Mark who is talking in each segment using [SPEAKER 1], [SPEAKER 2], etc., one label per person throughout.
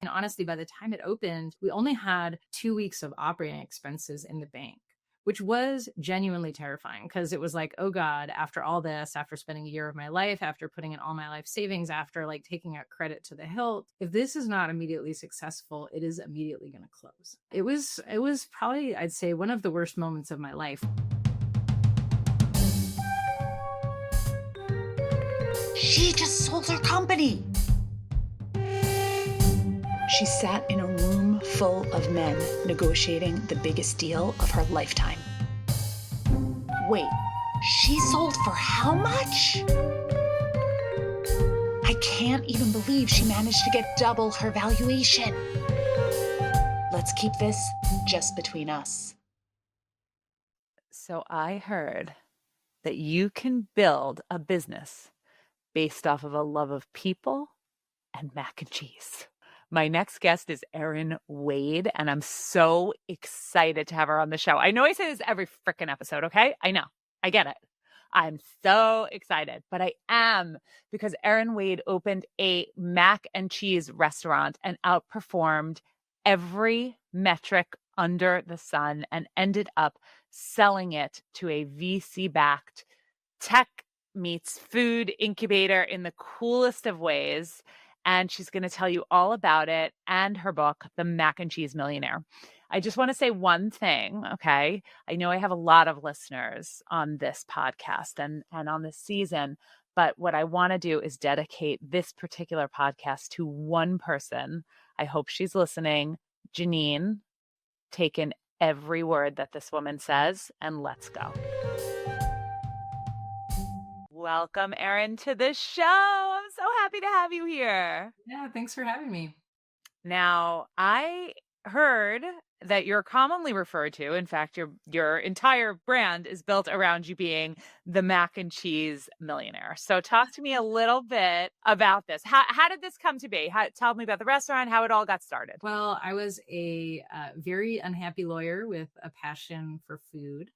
[SPEAKER 1] And honestly, by the time it opened, we only had 2 weeks of operating expenses in the bank, which was genuinely terrifying because it was like, oh God, after all this, after spending a year of my life, after putting in all my life savings, after like taking out credit to the hilt, if this is not immediately successful, it is immediately going to close. It was probably, I'd say, one of the worst moments of my life.
[SPEAKER 2] She just sold her company. She sat in a room full of men negotiating the biggest deal of her lifetime. Wait, she sold for how much? I can't even believe she managed to get double her valuation. Let's keep this just between us.
[SPEAKER 3] So I heard that you can build a business based off of a love of people and mac and cheese. My next guest is Erin Wade, and I'm so excited to have her on the show. I know I say this every freaking episode, okay? I know. I get it. I'm so excited, but I am because Erin Wade opened a mac and cheese restaurant and outperformed every metric under the sun and ended up selling it to a VC-backed tech meets food incubator in the coolest of ways. And she's going to tell you all about it and her book, The Mac and Cheese Millionaire. I just want to say one thing, okay? I know I have a lot of listeners on this podcast and on this season, but what I want to do is dedicate this particular podcast to one person. I hope she's listening. Janine, take in every word that this woman says, and let's go. Welcome, Erin, to the show. I'm so happy to have you here.
[SPEAKER 1] Yeah, thanks for having me.
[SPEAKER 3] Now, I heard that you're commonly referred to, in fact, your entire brand is built around you being the mac and cheese millionaire. So talk to me a little bit about this. How did this come to be? Tell me about the restaurant, how it all got started.
[SPEAKER 1] Well, I was a very unhappy lawyer with a passion for food,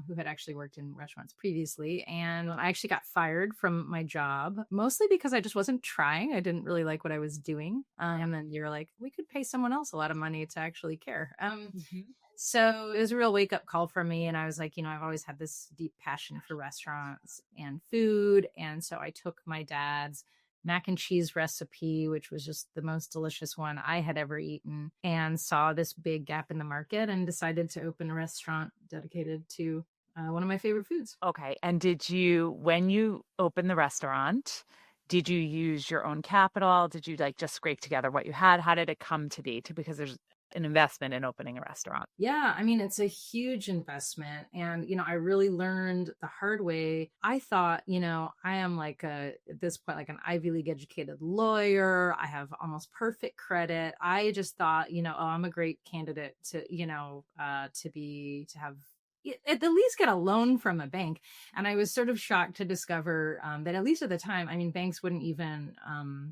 [SPEAKER 1] who had actually worked in restaurants previously. And I actually got fired from my job, mostly because I just wasn't trying. I didn't really like what I was doing. And then you're like, we could pay someone else a lot of money to actually care. So it was a real wake up call for me. And I was like, I've always had this deep passion for restaurants and food. And so I took my dad's mac and cheese recipe, which was just the most delicious one I had ever eaten, and saw this big gap in the market and decided to open a restaurant dedicated to one of my favorite foods.
[SPEAKER 3] Okay. And when you opened the restaurant, did you use your own capital? Did you just scrape together what you had? How did it come to be? Because there's an investment in opening a restaurant.
[SPEAKER 1] Yeah, I mean, it's a huge investment. And, I really learned the hard way. I thought, I am at this point, like an Ivy League educated lawyer. I have almost perfect credit. I just thought, I'm a great candidate to, to have at the least get a loan from a bank. And I was sort of shocked to discover that at least at the time, I mean, banks wouldn't even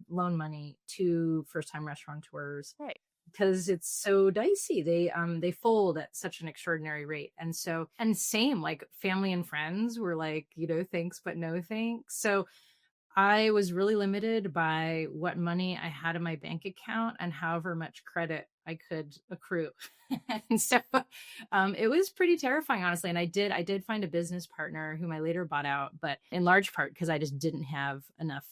[SPEAKER 1] loan money to first-time restaurateurs.
[SPEAKER 3] Right.
[SPEAKER 1] Because it's so dicey. They fold at such an extraordinary rate. And same, like family and friends were like, thanks, but no thanks. So I was really limited by what money I had in my bank account and however much credit I could accrue. And so it was pretty terrifying, honestly. And I did find a business partner whom I later bought out, but in large part because I just didn't have enough.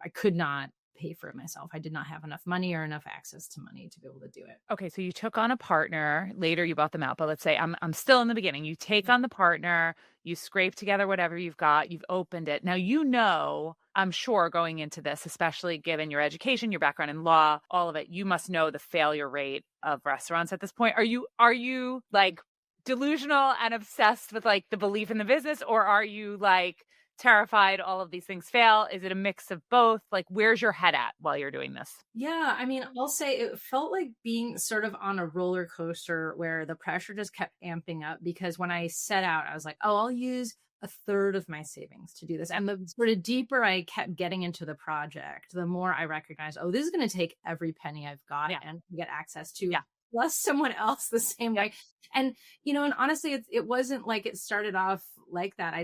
[SPEAKER 1] I could not pay for it myself. I did not have enough money or enough access to money to be able to do it.
[SPEAKER 3] Okay, so you took on a partner. Later, you bought them out. But let's say I'm still in the beginning. You take on the partner. You scrape together whatever you've got. You've opened it. Now, I'm sure going into this, especially given your education, your background in law, all of it, you must know the failure rate of restaurants at this point. Are you like delusional and obsessed with like the belief in the business, or are you like terrified all of these things fail? Is it a mix of both? Like, where's your head at while you're doing this?
[SPEAKER 1] Yeah, I mean, I'll say it felt like being sort of on a roller coaster where the pressure just kept amping up, because when I set out, I was like, oh, I'll use a third of my savings to do this. And the sort of deeper I kept getting into the project, the more I recognized, oh, this is going to take every penny I've got and get access to.
[SPEAKER 3] Yeah.
[SPEAKER 1] Plus someone else the same way. And, and honestly, it wasn't like it started off like that.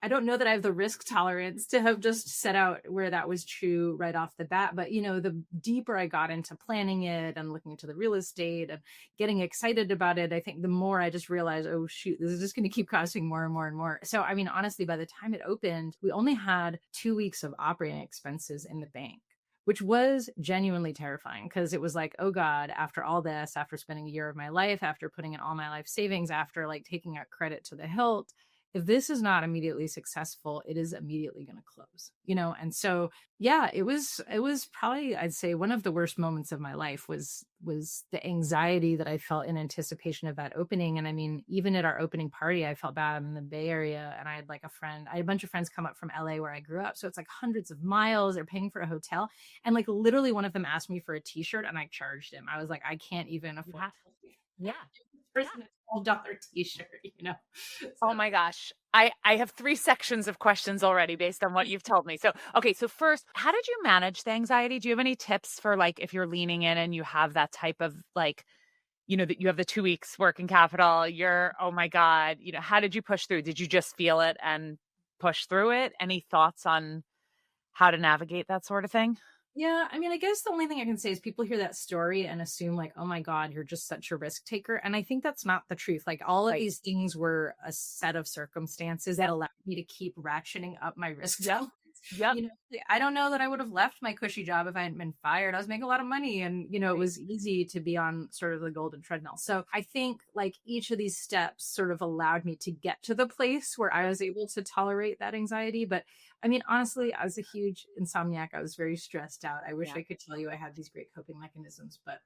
[SPEAKER 1] I don't know that I have the risk tolerance to have just set out where that was true right off the bat. But, the deeper I got into planning it and looking into the real estate and getting excited about it, I think the more I just realized, oh, shoot, this is just going to keep costing more and more and more. So, I mean, honestly, by the time it opened, we only had 2 weeks of operating expenses in the bank, which was genuinely terrifying because it was like, oh God, after all this, after spending a year of my life, after putting in all my life savings, after like taking out credit to the hilt, if this is not immediately successful, it is immediately going to close, And so, yeah, it was probably, I'd say, one of the worst moments of my life was the anxiety that I felt in anticipation of that opening. And I mean, even at our opening party, I felt bad in the Bay Area, and I had a bunch of friends come up from LA where I grew up. So it's like hundreds of miles. They're paying for a hotel. And like literally one of them asked me for a t-shirt and I charged him. I was like, I can't even afford
[SPEAKER 3] Yeah.
[SPEAKER 1] person a $12 t-shirt, So.
[SPEAKER 3] Oh my gosh. I have 3 sections of questions already based on what you've told me. So, okay. So first, how did you manage the anxiety? Do you have any tips for like, if you're leaning in and you have that type of like, that you have the 2 weeks working capital, oh my God, how did you push through? Did you just feel it and push through it? Any thoughts on how to navigate that sort of thing?
[SPEAKER 1] Yeah, I mean, I guess the only thing I can say is people hear that story and assume like, oh my God, you're just such a risk taker. And I think that's not the truth. Like all of these things were a set of circumstances that allowed me to keep ratcheting up my risk tolerance.
[SPEAKER 3] Yep.
[SPEAKER 1] I don't know that I would have left my cushy job if I hadn't been fired. I was making a lot of money and, it was easy to be on sort of the golden treadmill. So I think like each of these steps sort of allowed me to get to the place where I was able to tolerate that anxiety. But I mean, honestly, I was a huge insomniac. I was very stressed out. I wish I could tell you I had these great coping mechanisms, but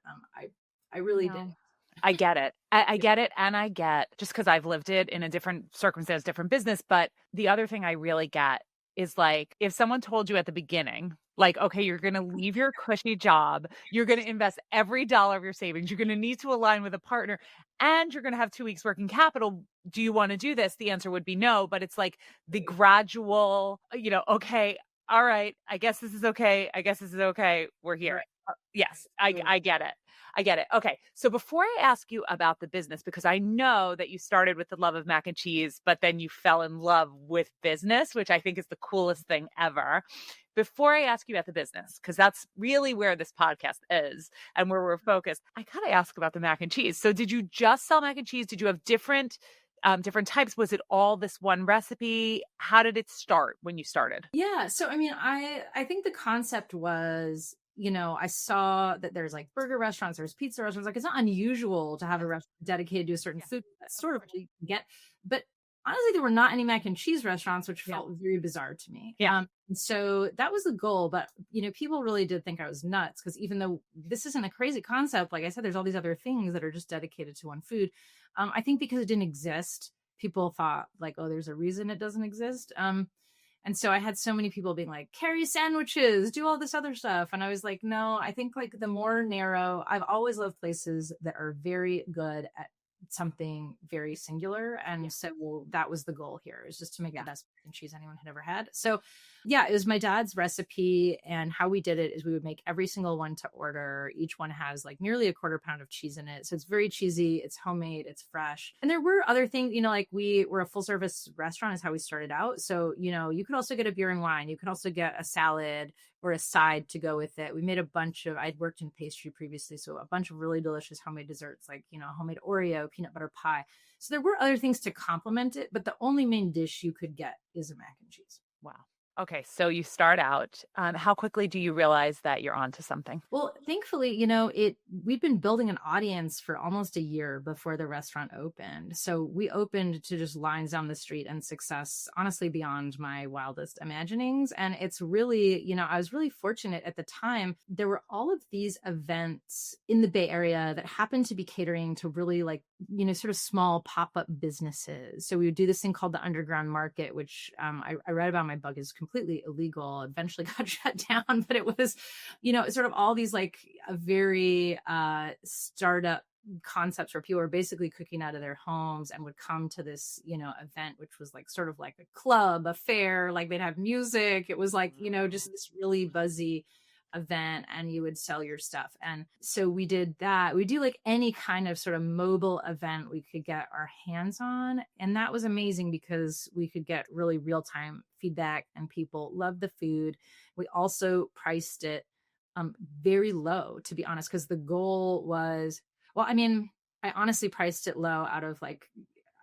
[SPEAKER 1] I really did.
[SPEAKER 3] I get it. I get it. And I get, just because I've lived it in a different circumstance, different business. But the other thing I really get is like, if someone told you at the beginning, like, okay, you're going to leave your cushy job, you're going to invest every dollar of your savings, you're going to need to align with a partner, and you're going to have 2 weeks working capital. Do you want to do this? The answer would be no. But it's like the gradual, okay, all right, I guess this is okay. I guess this is okay. We're here. Right. Yes, I get it. I get it. Okay. So before I ask you about the business, because I know that you started with the love of mac and cheese, but then you fell in love with business, which I think is the coolest thing ever. Before I ask you about the business, because that's really where this podcast is and where we're focused, I got to ask about the mac and cheese. So did you just sell mac and cheese? Did you have different types? Was it all this one recipe? How did it start when you started?
[SPEAKER 1] Yeah. So, I mean, I think the concept was, I saw that there's like burger restaurants, there's pizza restaurants. Like it's not unusual to have a restaurant dedicated to a certain food. That's sort of what you can get. But honestly, there were not any mac and cheese restaurants, which felt very bizarre to me. And so that was the goal. But, people really did think I was nuts because even though this isn't a crazy concept, like I said, there's all these other things that are just dedicated to one food. I think because it didn't exist, people thought like, oh, there's a reason it doesn't exist. And so I had so many people being like, carry sandwiches, do all this other stuff. And I was like, no, I think like the more narrow, I've always loved places that are very good at something very singular. And so that was the goal here, is just to make the best mac and cheese anyone had ever had. So yeah, it was my dad's recipe. And how we did it is we would make every single one to order. Each one has like nearly a quarter pound of cheese in it. So it's very cheesy. It's homemade. It's fresh. And there were other things, like we were a full service restaurant is how we started out. So, you could also get a beer and wine. You could also get a salad or a side to go with it. We made I'd worked in pastry previously. So a bunch of really delicious homemade desserts, like, homemade Oreo, peanut butter pie. So there were other things to complement it, but the only main dish you could get is a mac and cheese.
[SPEAKER 3] Wow. Okay, so you start out. How quickly do you realize that you're onto something?
[SPEAKER 1] Well, thankfully, we'd been building an audience for almost a year before the restaurant opened. So we opened to just lines down the street and success, honestly, beyond my wildest imaginings. And it's really, I was really fortunate at the time. There were all of these events in the Bay Area that happened to be catering to really like, sort of small pop-up businesses. So we would do this thing called the underground market, which I read about in my book is completely illegal, eventually got shut down, but it was, sort of all these like a very startup concepts where people were basically cooking out of their homes and would come to this, event, which was like sort of like a club, a fair, like they'd have music. It was like, just this really buzzy event and you would sell your stuff. And so we did that. We do like any kind of sort of mobile event we could get our hands on. And that was amazing because we could get really real-time feedback and people loved the food. We also priced it very low, to be honest, because the goal was, well, I mean, I honestly priced it low out of like,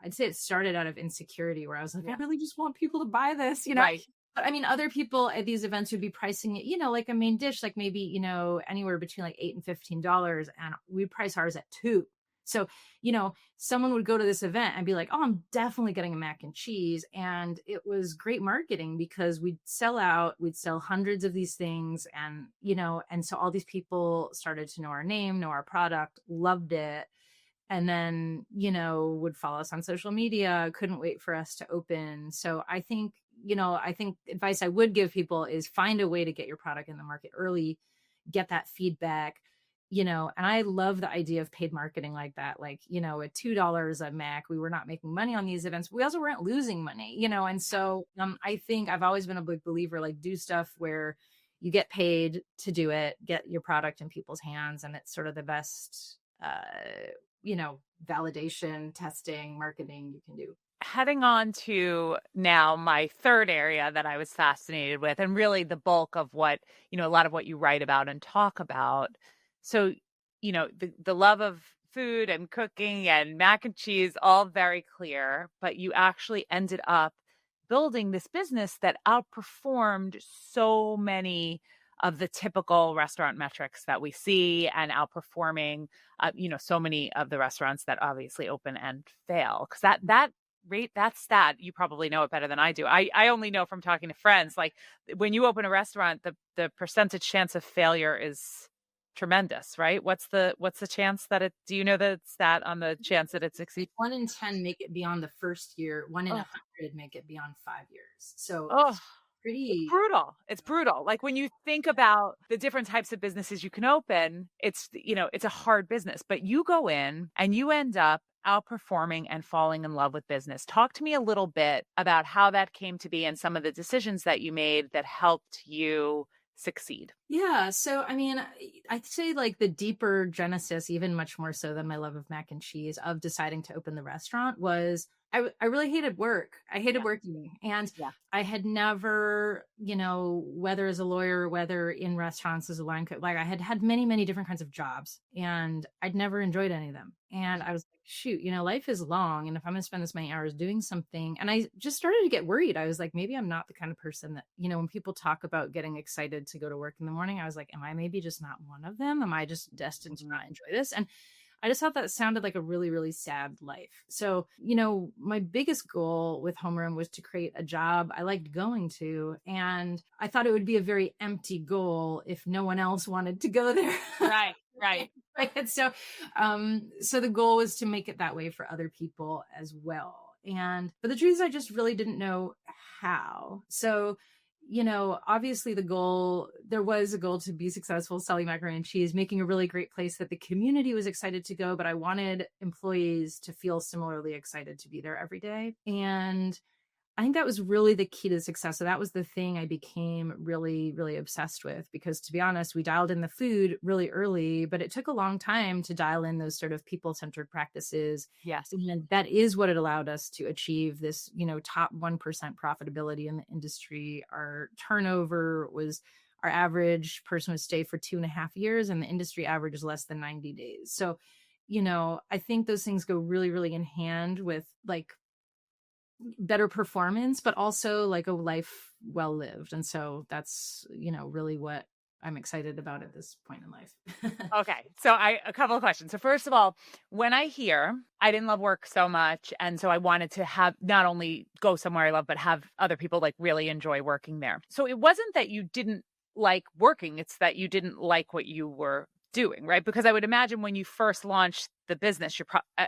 [SPEAKER 1] I'd say it started out of insecurity where I was like, I really just want people to buy this, you know?
[SPEAKER 3] Right.
[SPEAKER 1] But I mean, other people at these events would be pricing it, you know, like a main dish, like maybe, you know, anywhere between like $8 and $15. And we price ours at $2. So, you know, someone would go to this event and be like, oh, I'm definitely getting a mac and cheese. And it was great marketing because we'd sell out, we'd sell hundreds of these things. And, you know, and so all these people started to know our name, know our product, loved it. And then, you know, would follow us on social media, couldn't wait for us to open. So I think, you know, I think advice I would give people is find a way to get your product in the market early, get that feedback, you know, and I love the idea of paid marketing like that. Like, you know, at $2 a Mac, we were not making money on these events. We also weren't losing money, you know? And so I think I've always been a big believer, like do stuff where you get paid to do it, get your product in people's hands. And it's sort of the best, you know, validation, testing, marketing you can do.
[SPEAKER 3] Heading on to now my third area that I was fascinated with, and really the bulk of what, you know, a lot of what you write about and talk about. So, you know, the love of food and cooking and mac and cheese, all very clear, but you actually ended up building this business that outperformed so many of the typical restaurant metrics that we see and outperforming, you know, so many of the restaurants that obviously open and fail. Because that rate, that stat, you probably know it better than I do. I only know from talking to friends, like when you open a restaurant, the percentage chance of failure is tremendous, right? What's the chance that it, do you know the stat on the chance that it succeeds?
[SPEAKER 1] 1 in 10 make it beyond the first year, 1 in 100 make it beyond 5 years. So
[SPEAKER 3] It's
[SPEAKER 1] pretty
[SPEAKER 3] brutal. It's brutal. Like when you think about the different types of businesses you can open, it's, you know, it's a hard business, but you go in and you end up outperforming and falling in love with business. Talk to me a little bit about how that came to be and some of the decisions that you made that helped you succeed.
[SPEAKER 1] Yeah. So, I mean, I'd say like the deeper genesis, even much more so than my love of mac and cheese, of deciding to open the restaurant was I really hated work. I hated working. And I had never, you know, whether as a lawyer, whether in restaurants as a line cook, like I had had many, many different kinds of jobs and I'd never enjoyed any of them. And I was like, shoot, you know, life is long. And if I'm going to spend this many hours doing something, and I just started to get worried. I was like, maybe I'm not the kind of person that, you know, when people talk about getting excited to go to work in the morning, I was like, am I maybe just not one of them? Am I just destined to not enjoy this? And I just thought that sounded like a really, really sad life. So, you know, my biggest goal with Homeroom was to create a job I liked going to. And I thought it would be a very empty goal if no one else wanted to go there.
[SPEAKER 3] Right.
[SPEAKER 1] Right. So the goal was to make it that way for other people as well. But the truth is I just really didn't know how. So, you know, obviously there was a goal to be successful selling macaroni and cheese, making a really great place that the community was excited to go, but I wanted employees to feel similarly excited to be there every day. And I think that was really the key to success. So that was the thing I became really, really obsessed with, because to be honest, we dialed in the food really early, but it took a long time to dial in those sort of people-centered practices.
[SPEAKER 3] Yes.
[SPEAKER 1] And that is what it allowed us to achieve this, you know, top 1% profitability in the industry. Our average person would stay for 2.5 years, and the industry average is less than 90 days. So, you know, I think those things go really, really in hand with like better performance, but also like a life well lived. And so that's, you know, really what I'm excited about at this point in life.
[SPEAKER 3] Okay. So a couple of questions. So first of all, when I hear I didn't love work so much, and so I wanted to have not only go somewhere I love, but have other people like really enjoy working there. So it wasn't that you didn't like working, it's that you didn't like what you were doing, right? Because I would imagine when you first launched the business,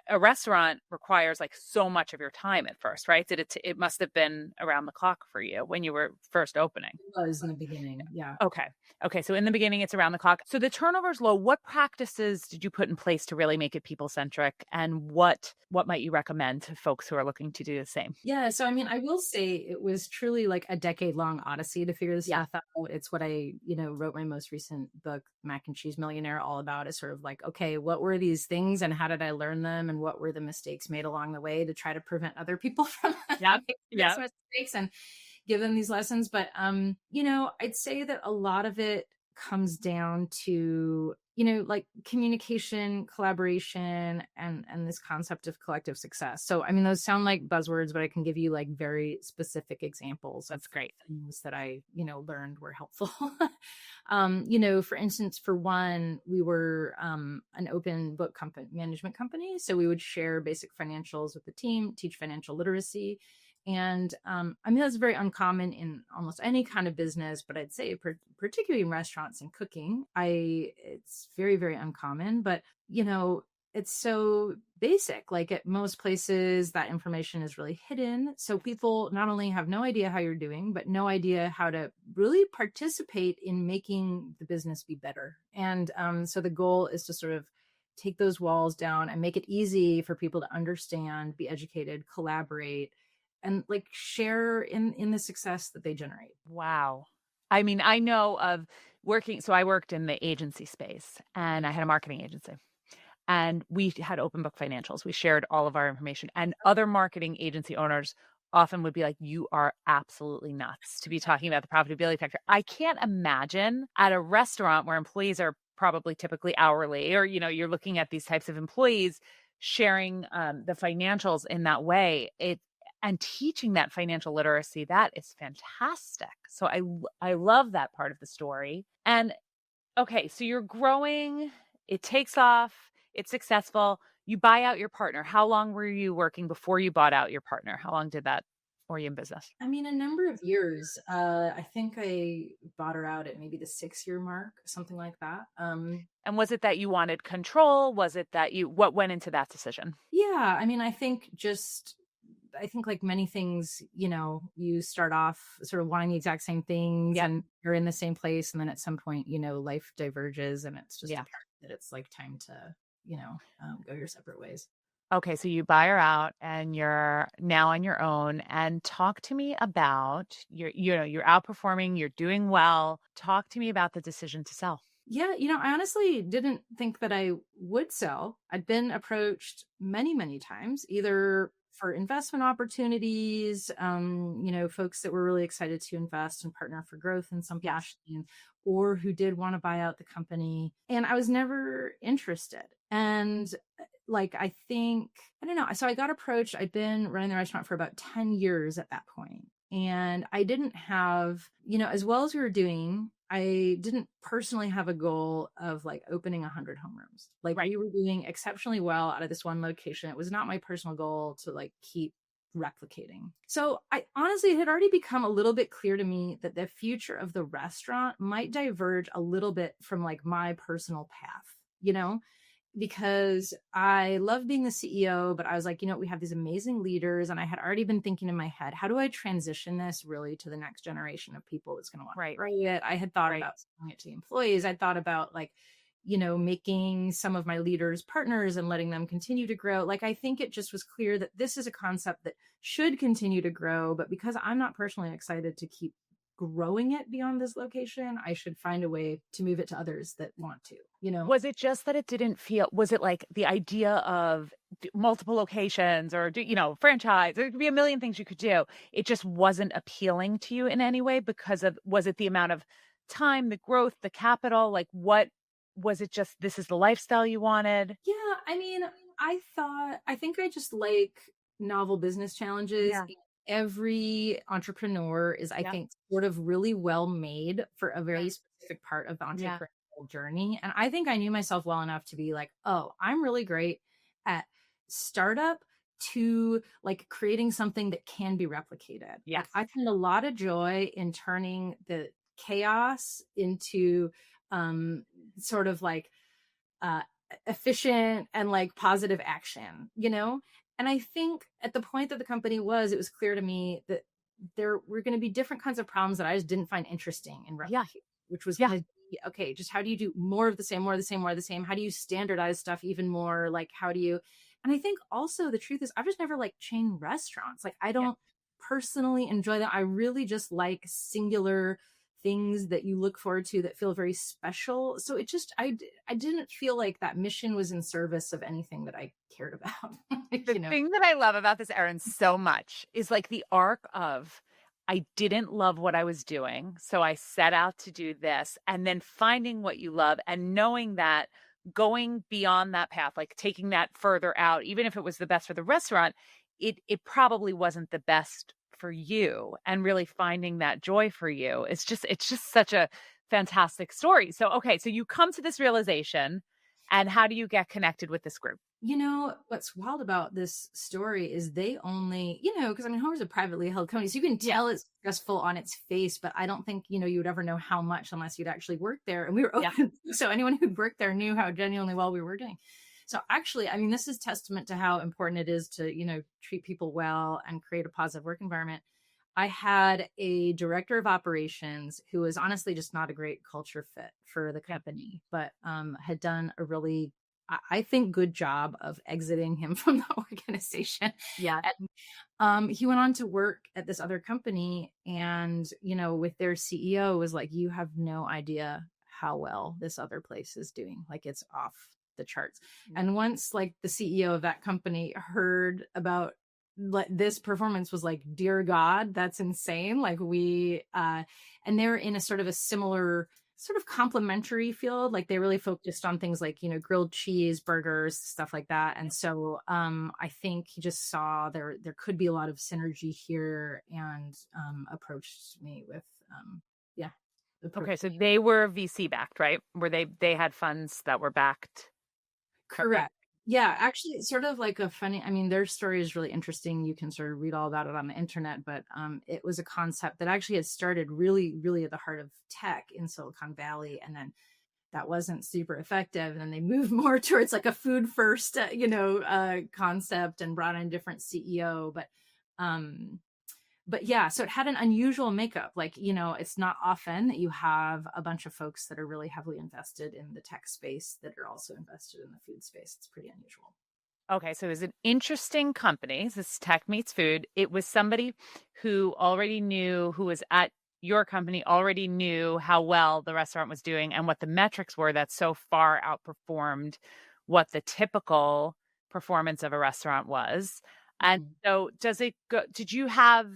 [SPEAKER 3] a restaurant requires like so much of your time at first, right? It must have been around the clock for you when you were first opening.
[SPEAKER 1] It was in the beginning. Yeah.
[SPEAKER 3] Okay. Okay. So in the beginning, it's around the clock. So the turnover is low. What practices did you put in place to really make it people centric? And what might you recommend to folks who are looking to do the same?
[SPEAKER 1] Yeah. So, I mean, I will say it was truly like a decade long odyssey to figure this stuff out. It's what I, wrote my most recent book, Mac and Cheese Millionaire, all about, is sort of like, okay, what were these things and how did I learn them? And what were the mistakes made along the way to try to prevent other people from making those mistakes and give them these lessons. But, I'd say that a lot of it comes down to, like communication, collaboration, and this concept of collective success. So, I mean, those sound like buzzwords, but I can give you like very specific examples.
[SPEAKER 3] That's great.
[SPEAKER 1] Things that I, learned were helpful. For instance, for one, we were an open book management company. So we would share basic financials with the team, teach financial literacy. And I mean, that's very uncommon in almost any kind of business, but I'd say particularly in restaurants and cooking, it's very, very uncommon, but it's so basic. Like at most places, that information is really hidden. So people not only have no idea how you're doing, but no idea how to really participate in making the business be better. And so the goal is to sort of take those walls down and make it easy for people to understand, be educated, collaborate, and like share in the success that they generate.
[SPEAKER 3] Wow. I mean, I know of so I worked in the agency space and I had a marketing agency and we had open book financials. We shared all of our information, and other marketing agency owners often would be like, you are absolutely nuts to be talking about the profitability factor. I can't imagine at a restaurant where employees are probably typically hourly, or, you're looking at these types of employees sharing the financials in that way. And teaching that financial literacy, that is fantastic. So I love that part of the story. And okay, so you're growing, it takes off, it's successful. You buy out your partner. How long were you working before you bought out your partner? How long were you in business?
[SPEAKER 1] I mean, a number of years. I think I bought her out at maybe the 6-year mark, something like that.
[SPEAKER 3] And was it that you wanted control? Was it that what went into that decision?
[SPEAKER 1] Yeah, I mean, I think like many things, you start off sort of wanting the exact same things and you're in the same place. And then at some point, life diverges and it's just apparent that it's like time to, go your separate ways.
[SPEAKER 3] Okay. So you buy her out and you're now on your own, and talk to me about you're outperforming, you're doing well. Talk to me about the decision to sell.
[SPEAKER 1] Yeah, I honestly didn't think that I would sell. I'd been approached many, many times, either for investment opportunities, folks that were really excited to invest and partner for growth in some fashion, or who did want to buy out the company. And I was never interested. And I don't know. So I got approached. I'd been running the restaurant for about 10 years at that point. And I didn't have, as well as we were doing, I didn't personally have a goal of like opening 100 homerooms. We were doing exceptionally well out of this one location. It was not my personal goal to like keep replicating. So I honestly, it had already become a little bit clear to me that the future of the restaurant might diverge a little bit from like my personal path, because I love being the CEO, but I was like, we have these amazing leaders. And I had already been thinking in my head, how do I transition this really to the next generation of people that's going to want to grow it? I had thought about selling it to the employees. I thought about making some of my leaders partners and letting them continue to grow. I think it just was clear that this is a concept that should continue to grow, but because I'm not personally excited to keep growing it beyond this location, I should find a way to move it to others that want to,
[SPEAKER 3] Was it just that it didn't feel, was it like the idea of multiple locations or, franchise? There could be a million things you could do. It just wasn't appealing to you in any way was it the amount of time, the growth, the capital? What was it, just, this is the lifestyle you wanted?
[SPEAKER 1] Yeah. I mean, I think I just like novel business challenges.
[SPEAKER 3] Yeah.
[SPEAKER 1] Every entrepreneur is, I think, sort of really well made for a very specific part of the entrepreneurial journey. And I think I knew myself well enough to be like, oh, I'm really great at startup to like creating something that can be replicated.
[SPEAKER 3] Yeah.
[SPEAKER 1] I find a lot of joy in turning the chaos into sort of like efficient and like positive action, you know? And I think at the point that the company was, it was clear to me that there were going to be different kinds of problems that I just didn't find interesting in
[SPEAKER 3] Yeah.
[SPEAKER 1] replicate, which was
[SPEAKER 3] Yeah.
[SPEAKER 1] going to be, okay, just how do you do more of the same, more of the same, more of the same? How do you standardize stuff even more? Like, how do you, and I think also the truth is I've just never liked chain restaurants. Like, I
[SPEAKER 3] Yeah.
[SPEAKER 1] don't personally enjoy that. I really just like singular things that you look forward to that feel very special. So it just, I didn't feel like that mission was in service of anything that I cared about,
[SPEAKER 3] The
[SPEAKER 1] you know?
[SPEAKER 3] thing that I love about this, Erin, so much is like the arc of I didn't love what I was doing. So I set out to do this and then finding what you love and knowing that going beyond that path, like taking that further out, even if it was the best for the restaurant, it probably wasn't the best for you and really finding that joy for you. It's just such a fantastic story. So okay, so you come to this realization and how do you get connected with this group?
[SPEAKER 1] You know, what's wild about this story is they only, you know, because I mean, Homer's a privately held company, so you can
[SPEAKER 3] Yeah.
[SPEAKER 1] tell it's stressful on its face, but I don't think, you know, you would ever know how much unless you'd actually worked there. And we were
[SPEAKER 3] Yeah.
[SPEAKER 1] open. So anyone who'd worked there knew how genuinely well we were doing. So actually, I mean, this is testament to how important it is to, you know, treat people well and create a positive work environment. I had a director of operations who was honestly just not a great culture fit for the company, but had done a really, I think, good job of exiting him from the organization.
[SPEAKER 3] Yeah.
[SPEAKER 1] And he went on to work at this other company, and you know, with their CEO was like, "You have no idea how well this other place is doing. Like, it's off the charts." And once like the CEO of that company heard about this performance was like, dear God, that's insane. Like and they're in a sort of a similar sort of complementary field. Like they really focused on things like, you know, grilled cheese, burgers, stuff like that. And so I think he just saw there could be a lot of synergy here, and approached me with yeah.
[SPEAKER 3] Okay, so they were VC backed, right? Were they had funds that were backed?
[SPEAKER 1] Correct. Yeah, actually, it's sort of like a funny, I mean, their story is really interesting. You can sort of read all about it on the internet, but it was a concept that actually had started really, really at the heart of tech in Silicon Valley. And then that wasn't super effective. And then they moved more towards like a food first, concept, and brought in a different CEO. But yeah, so it had an unusual makeup. Like, you know, it's not often that you have a bunch of folks that are really heavily invested in the tech space that are also invested in the food space. It's pretty unusual.
[SPEAKER 3] Okay, so it was an interesting company. This tech meets food. It was somebody who was at your company, already knew how well the restaurant was doing and what the metrics were that so far outperformed what the typical performance of a restaurant was. And so did you have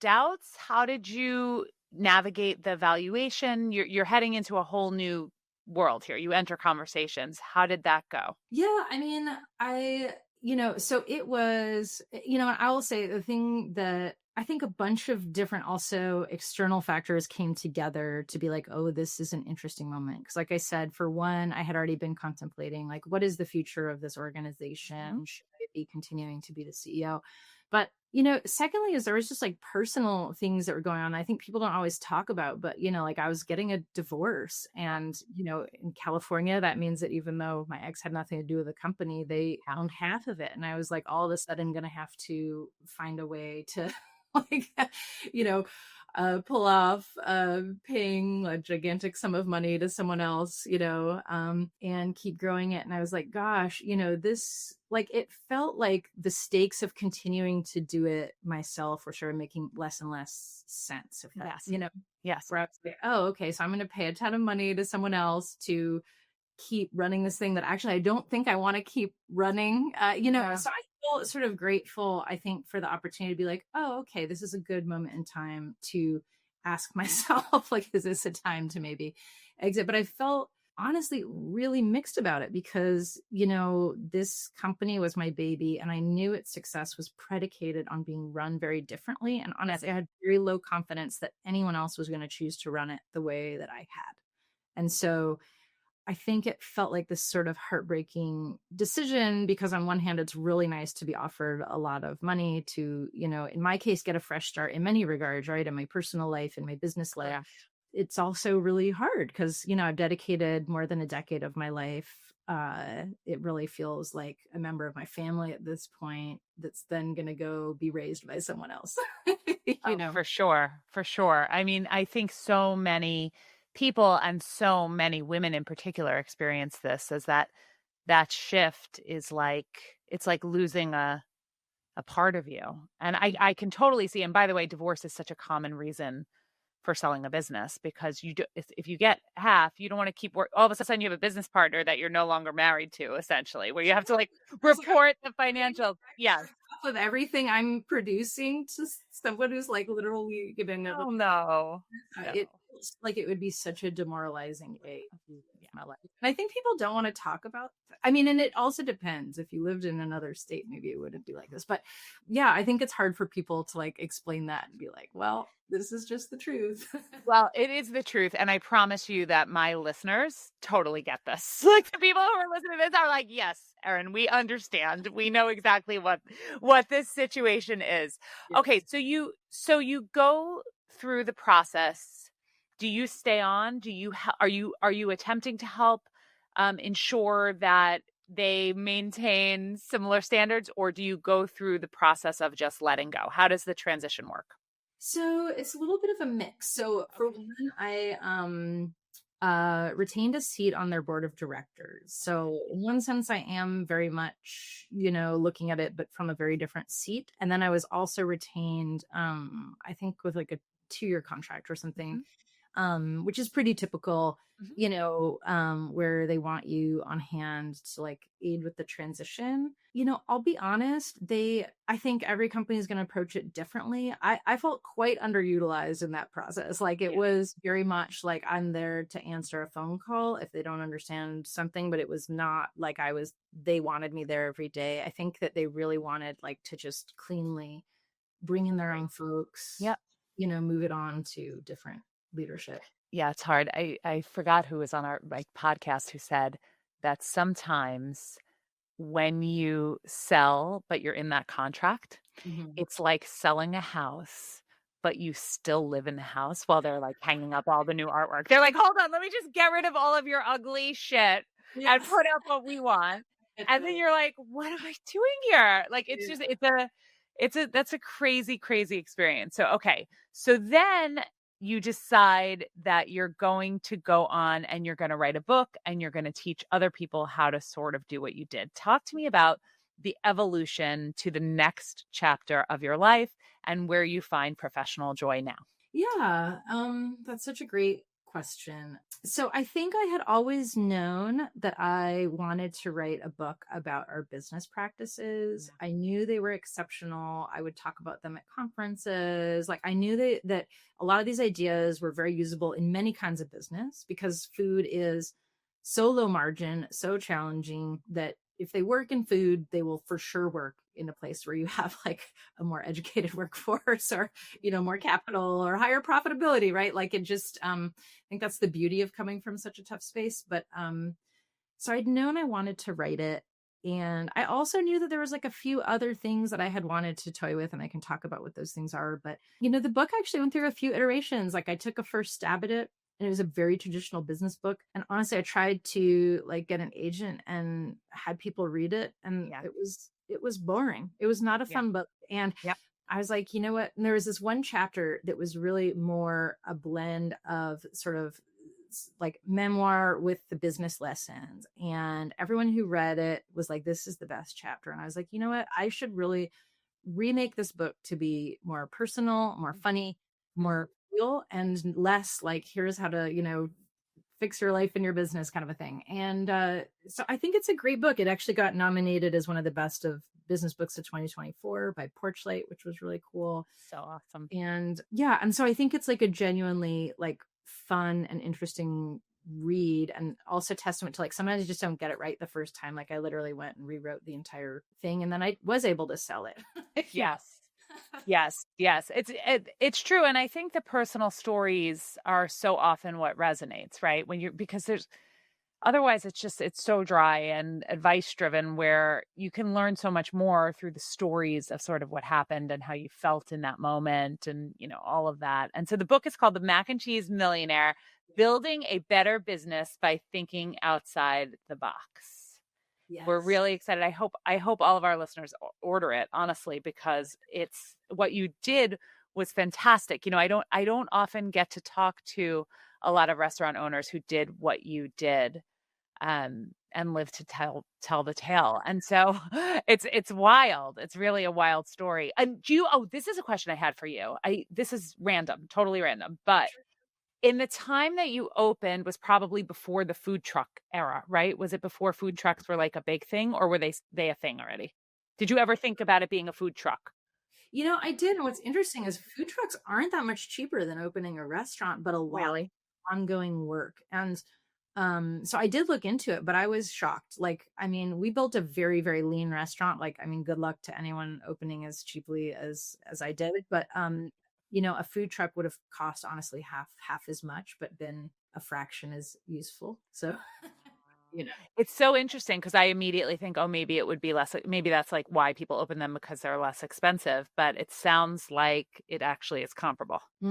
[SPEAKER 3] doubts? How did you navigate the valuation? You're heading into a whole new world here. You enter conversations. How did that go?
[SPEAKER 1] Yeah, I mean, so it was, I will say the thing that I think a bunch of different also external factors came together to be like, oh, this is an interesting moment. Because like I said, for one, I had already been contemplating like, what is the future of this organization? Should I be continuing to be the CEO? But, secondly, is there was just like personal things that were going on. I think people don't always talk about, but, like I was getting a divorce, and, in California, that means that even though my ex had nothing to do with the company, they owned half of it. And I was like, all of a sudden going to have to find a way to like, you know, pull off paying a gigantic sum of money to someone else, and keep growing it. And I was like, gosh, this, like, it felt like the stakes of continuing to do it myself were sort of making less and less sense. If that,
[SPEAKER 3] Yes.
[SPEAKER 1] where I was like, oh, okay, so I'm going to pay a ton of money to someone else to keep running this thing that actually I don't think I want to keep running. So I feel sort of grateful, I think, for the opportunity to be like, oh, okay, this is a good moment in time to ask myself, like, is this a time to maybe exit? But I felt honestly really mixed about it because, this company was my baby, and I knew its success was predicated on being run very differently. And honestly, I had very low confidence that anyone else was going to choose to run it the way that I had. And so I think it felt like this sort of heartbreaking decision because on one hand, it's really nice to be offered a lot of money to, in my case, get a fresh start in many regards, right? In my personal life, in my business life. It's also really hard because, I've dedicated more than a decade of my life it really feels like a member of my family at this point that's then going to go be raised by someone else.
[SPEAKER 3] Oh, for sure. For sure. I mean, I think so many people and so many women in particular experience this as that shift is like, it's like losing a part of you. And I can totally see. And by the way, divorce is such a common reason for selling a business because you do, if you get half, you don't want to keep work. All of a sudden you have a business partner that you're no longer married to, essentially, where you have to like report the financials. Yes.
[SPEAKER 1] With everything I'm producing to someone who's like literally given
[SPEAKER 3] Oh, no.
[SPEAKER 1] it like it would be such a demoralizing way of my life. And I think people don't want to talk about I mean, and it also depends. If you lived in another state, maybe it wouldn't be like this. But yeah, I think it's hard for people to like explain that and be like, well, this is just the truth.
[SPEAKER 3] Well, it is the truth. And I promise you that my listeners totally get this. Like the people who are listening to this are like, yes, Erin, we understand. We know exactly what this situation is.
[SPEAKER 1] Yeah.
[SPEAKER 3] Okay, so you go through the process. Do you stay on? Are you attempting to help ensure that they maintain similar standards, or do you go through the process of just letting go? How does the transition work?
[SPEAKER 1] So it's a little bit of a mix. So for one, I retained a seat on their board of directors. So in one sense, I am very much, looking at it, but from a very different seat. And then I was also retained, I think with like a 2-year contract or something, which is pretty typical, where they want you on hand to like aid with the transition. I'll be honest, I think every company is going to approach it differently. I felt quite underutilized in that process. Like it was very much like I'm there to answer a phone call if they don't understand something, but it was not like they wanted me there every day. I think that they really wanted like to just cleanly bring in their own folks, move it on to different leadership.
[SPEAKER 3] Yeah, it's hard. I forgot who was on our podcast who said that sometimes when you sell, but you're in that contract, it's like selling a house, but you still live in the house while they're like hanging up all the new artwork. They're like, hold on, let me just get rid of all of your ugly shit and put up what we want. And then you're like, what am I doing here? Like, it's just, that's a crazy, crazy experience. So, okay. So then you decide that you're going to go on and you're going to write a book and you're going to teach other people how to sort of do what you did. Talk to me about the evolution to the next chapter of your life and where you find professional joy now.
[SPEAKER 1] Yeah, that's such a great question. So I think I had always known that I wanted to write a book about our business practices. I knew they were exceptional. I would talk about them at conferences. Like I knew that a lot of these ideas were very usable in many kinds of business because food is so low margin, so challenging that if they work in food, they will for sure work in a place where you have like a more educated workforce or, more capital or higher profitability, right? Like it just, I think that's the beauty of coming from such a tough space. But so I'd known I wanted to write it. And I also knew that there was like a few other things that I had wanted to toy with, and I can talk about what those things are. But, the book actually went through a few iterations. Like I took a first stab at it. And it was a very traditional business book. And honestly, I tried to like get an agent and had people read it. And it was boring. It was not a fun book. And I was like, you know what? And there was this one chapter that was really more a blend of sort of like memoir with the business lessons. And everyone who read it was like, this is the best chapter. And I was like, you know what? I should really remake this book to be more personal, more funny, more real, and less like here's how to fix your life and your business kind of a thing. And so I think it's a great book. It actually got nominated as one of the best of business books of 2024 by Porchlight, which was really cool.
[SPEAKER 3] So awesome.
[SPEAKER 1] And and so I think it's like a genuinely like fun and interesting read, and also testament to like sometimes you just don't get it right the first time. Like I literally went and rewrote the entire thing, and then I was able to sell it.
[SPEAKER 3] Yes. Yes. It's true. And I think the personal stories are so often what resonates, right? Because otherwise it's so dry and advice driven where you can learn so much more through the stories of sort of what happened and how you felt in that moment and, all of that. And so the book is called The Mac and Cheese Millionaire: Building a Better Business by Thinking Outside the Box. We're
[SPEAKER 1] Yes.
[SPEAKER 3] really excited. I hope all of our listeners order it, honestly, because it's what you did was fantastic. I don't often get to talk to a lot of restaurant owners who did what you did, and live to tell the tale. And so it's wild. It's really a wild story. And this is a question I had for you. This is random, totally random, but in the time that you opened was probably before the food truck era, right? Was it before food trucks were like a big thing, or were they a thing already? Did you ever think about it being a food truck?
[SPEAKER 1] I did. And what's interesting is food trucks aren't that much cheaper than opening a restaurant, but a lot
[SPEAKER 3] Really?
[SPEAKER 1] of ongoing work. And so I did look into it, but I was shocked. Like, I mean, we built a very, very lean restaurant. Like, I mean, good luck to anyone opening as cheaply as I did. But a food truck would have cost honestly half as much, but been a fraction as useful. So, you know.
[SPEAKER 3] It's so interesting because I immediately think, oh, maybe it would be less. Maybe that's like why people open them because they're less expensive. But it sounds like it actually is comparable.
[SPEAKER 1] I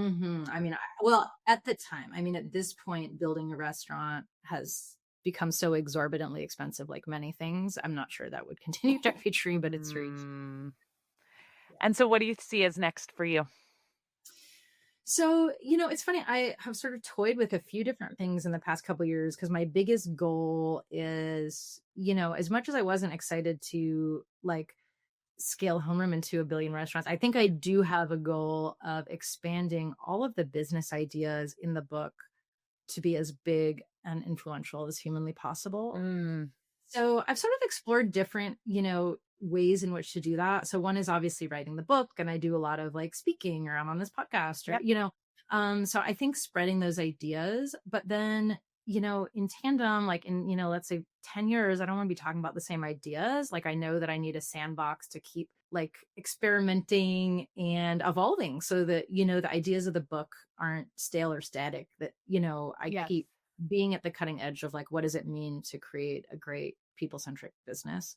[SPEAKER 1] mean, well, at the time, I mean, at this point, building a restaurant has become so exorbitantly expensive, like many things. I'm not sure that would continue to be true, but it's true.
[SPEAKER 3] Mm. And so, what do you see as next for you?
[SPEAKER 1] So, it's funny. I have sort of toyed with a few different things in the past couple years because my biggest goal is, as much as I wasn't excited to like scale homeroom into a billion restaurants, I think I do have a goal of expanding all of the business ideas in the book to be as big and influential as humanly possible.
[SPEAKER 3] Mm.
[SPEAKER 1] So I've sort of explored different, ways in which to do that. So one is obviously writing the book, and I do a lot of like speaking, or I'm on this podcast, or
[SPEAKER 3] Yep.
[SPEAKER 1] so I think spreading those ideas, but then, in tandem, like in, let's say 10 years, I don't want to be talking about the same ideas. Like I know that I need a sandbox to keep like experimenting and evolving so that, the ideas of the book aren't stale or static, that, I
[SPEAKER 3] Yes.
[SPEAKER 1] keep being at the cutting edge of like, what does it mean to create a great people-centric business?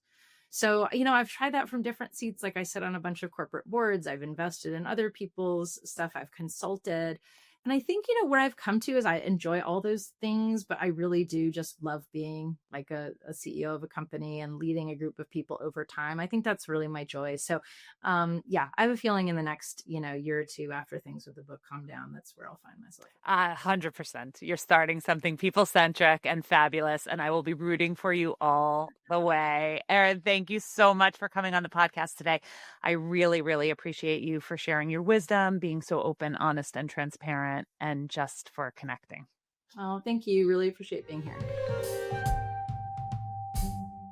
[SPEAKER 1] So, I've tried that from different seats. Like I sit on a bunch of corporate boards. I've invested in other people's stuff. I've consulted. And I think, where I've come to is I enjoy all those things, but I really do just love being like a CEO of a company and leading a group of people over time. I think that's really my joy. So, yeah, I have a feeling in the next, year or two after things with the book calm down, that's where I'll find myself.
[SPEAKER 3] 100%. You're starting something people-centric and fabulous, and I will be rooting for you all the way. Erin, thank you so much for coming on the podcast today. I really, really appreciate you for sharing your wisdom, being so open, honest, and transparent, and just for connecting.
[SPEAKER 1] Oh, thank you. Really appreciate being here.